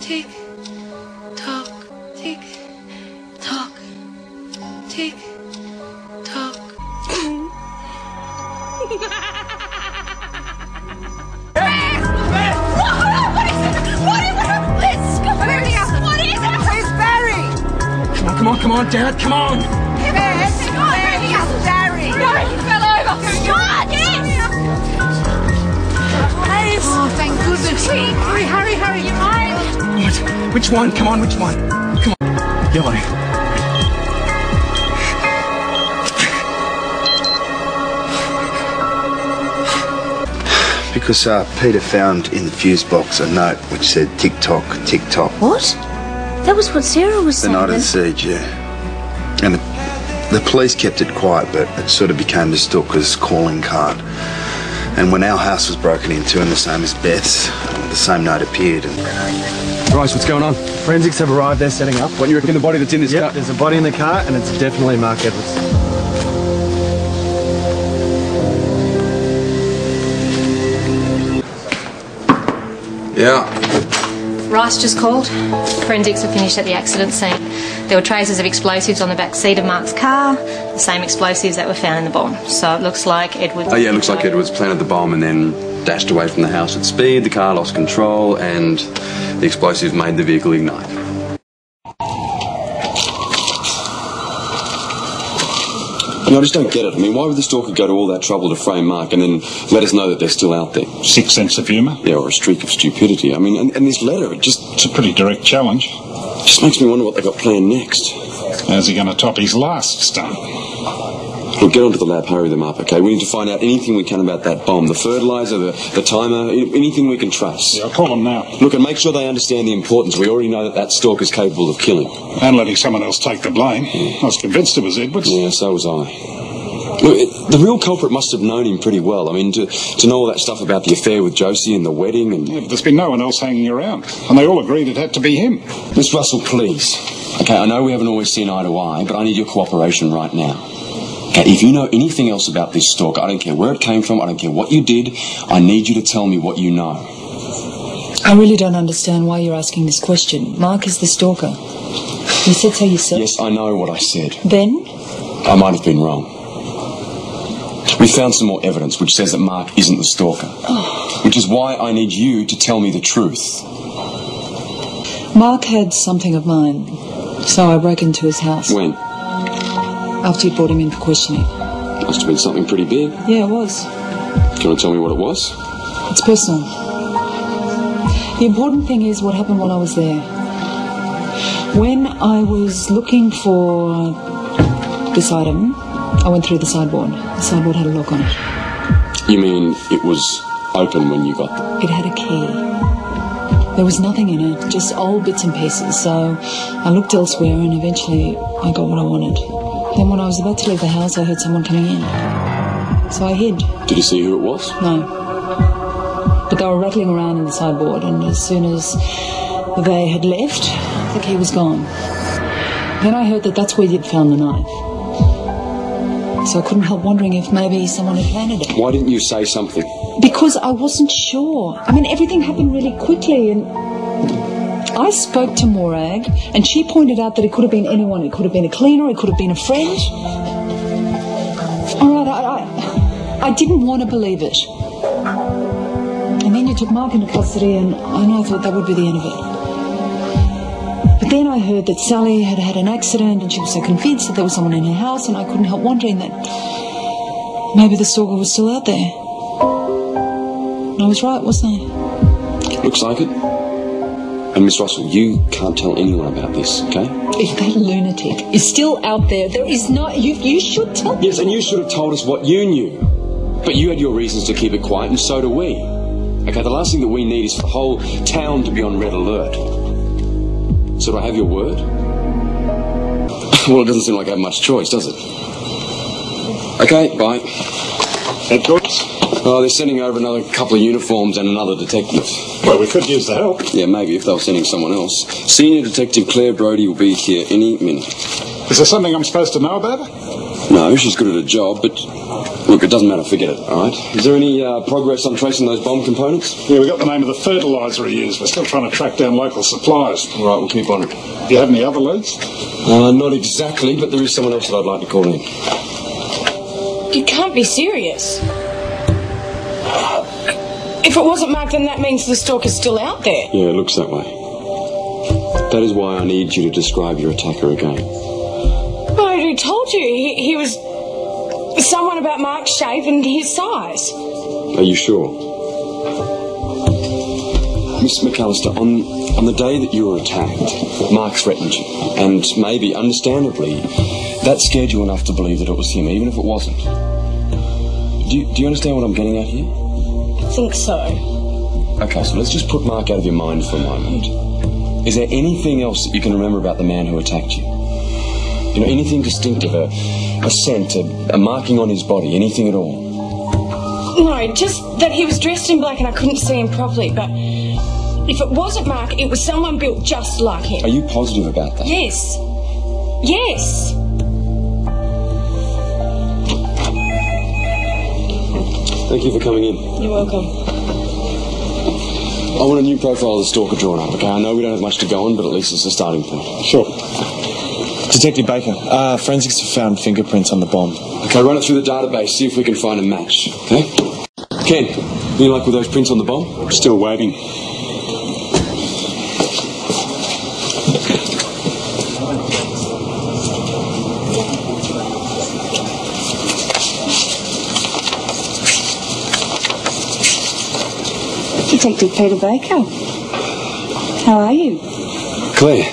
tick, tock, tick, tock, tick, tock. Come on, Dad, come on! Yes, Barry! Barry, he fell over! God, yes! Oh, thank goodness. Hurry, you mind? What? Which one? Come on, which one? Come on. Yellow. Because Peter found in the fuse box a note which said tick-tock, tick-tock. What? That was what Sarah was saying. The night of the siege, yeah. And the police kept it quiet, but it sort of became the Stalker's calling card. And when our house was broken into, and the same as Beth's, the same note appeared. And Bryce, what's going on? Forensics have arrived, they're setting up. What do you reckon the body that's in this car? There's a body in the car, and it's definitely Mark Edwards. Yeah. Rice just called. Forensics have finished at the accident scene. There were traces of explosives on the back seat of Mark's car, the same explosives that were found in the bomb. So it looks like Edwards... Oh, yeah, it looks like Edwards planted the bomb and then dashed away from the house at speed. The car lost control and the explosives made the vehicle ignite. I just don't get it. I mean, why would the Stalker go to all that trouble to frame Mark and then let us know that they're still out there? Sick sense of humour? Yeah, or a streak of stupidity. I mean, and this letter, It's a pretty direct challenge. Just makes me wonder what they got planned next. How's he going to top his last stunt? We'll get onto the lab, hurry them up, okay? We need to find out anything we can about that bomb. The fertiliser, the timer, anything we can trace. Yeah, I'll call them now. Look, and make sure they understand the importance. We already know that Stalker's capable of killing. And letting someone else take the blame. I was convinced it was Edwards. Yeah, so was I. Look, the real culprit must have known him pretty well. I mean, to know all that stuff about the affair with Josie and the wedding and... Yeah, but there's been no one else hanging around. And they all agreed it had to be him. Miss Russell, please. Okay, I know we haven't always seen eye to eye, but I need your cooperation right now. Okay, if you know anything else about this Stalker, I don't care where it came from, I don't care what you did, I need you to tell me what you know. I really don't understand why you're asking this question. Mark is the Stalker. You said so yourself. Yes, I know what I said. Then? I might have been wrong. We found some more evidence which says that Mark isn't the Stalker. Oh. Which is why I need you to tell me the truth. Mark had something of mine, so I broke into his house. When? After you brought him in for questioning. Must have been something pretty big. Yeah, it was. Can you tell me what it was? It's personal. The important thing is what happened while I was there. When I was looking for this item, I went through the sideboard. The sideboard had a lock on it. You mean it was open when you got there? It had a key. There was nothing in it, just old bits and pieces. So I looked elsewhere and eventually I got what I wanted. Then when I was about to leave the house, I heard someone coming in. So I hid. Did you see who it was? No. But they were rattling around in the sideboard, and as soon as they had left, the key was gone. Then I heard that that's where you'd found the knife. So I couldn't help wondering if maybe someone had planted it. Why didn't you say something? Because I wasn't sure. I mean, everything happened really quickly, and I spoke to Morag, and she pointed out that it could have been anyone. It could have been a cleaner, it could have been a friend. All right, I didn't want to believe it. And then you took Mark into custody, and I thought that would be the end of it. But then I heard that Sally had had an accident, and she was so convinced that there was someone in her house, and I couldn't help wondering that maybe the Stalker was still out there. And I was right, wasn't I? Looks like it. And Miss Russell, you can't tell anyone about this, okay? If that lunatic is still out there, there is no... You should tell me. Yes, and you should have told us what you knew. But you had your reasons to keep it quiet, and so do we. Okay, the last thing that we need is for the whole town to be on red alert. So do I have your word? Well, it doesn't seem like I have much choice, does it? Okay, bye. That good? Oh, they're sending over another couple of uniforms and another detective. Well, we could use the help. Yeah, maybe if they were sending someone else. Senior Detective Claire Brodie will be here any minute. Is there something I'm supposed to know about her? No, she's good at her job, but look, it doesn't matter. Forget it, all right? Is there any progress on tracing those bomb components? Yeah, we got the name of the fertiliser he used. We're still trying to track down local suppliers. All right, we'll keep on it. Do you have any other leads? Not exactly, but there is someone else that I'd like to call in. You can't be serious. If it wasn't Mark, then that means the Stalker's still out there. Yeah, it looks that way. That is why I need you to describe your attacker again. Well, I already told you. He was someone about Mark's shape and his size. Are you sure? Miss McAllister, on the day that you were attacked, Mark threatened you. And maybe, understandably, that scared you enough to believe that it was him, even if it wasn't. Do you understand what I'm getting at here? I think so. Okay, so let's just put Mark out of your mind for a moment. Is there anything else that you can remember about the man who attacked you? You know, anything distinctive, a scent, a marking on his body, anything at all? No, just that he was dressed in black and I couldn't see him properly, but if it wasn't Mark, it was someone built just like him. Are you positive about that? Yes. Yes. Thank you for coming in. You're welcome. I want a new profile of the Stalker drawn up, okay? I know we don't have much to go on, but at least it's a starting point. Sure. Detective Baker, forensics have found fingerprints on the bomb. Okay, run it through the database, see if we can find a match, okay? Ken, any luck with those prints on the bomb? Still waiting. Detective Peter Baker. How are you? Claire.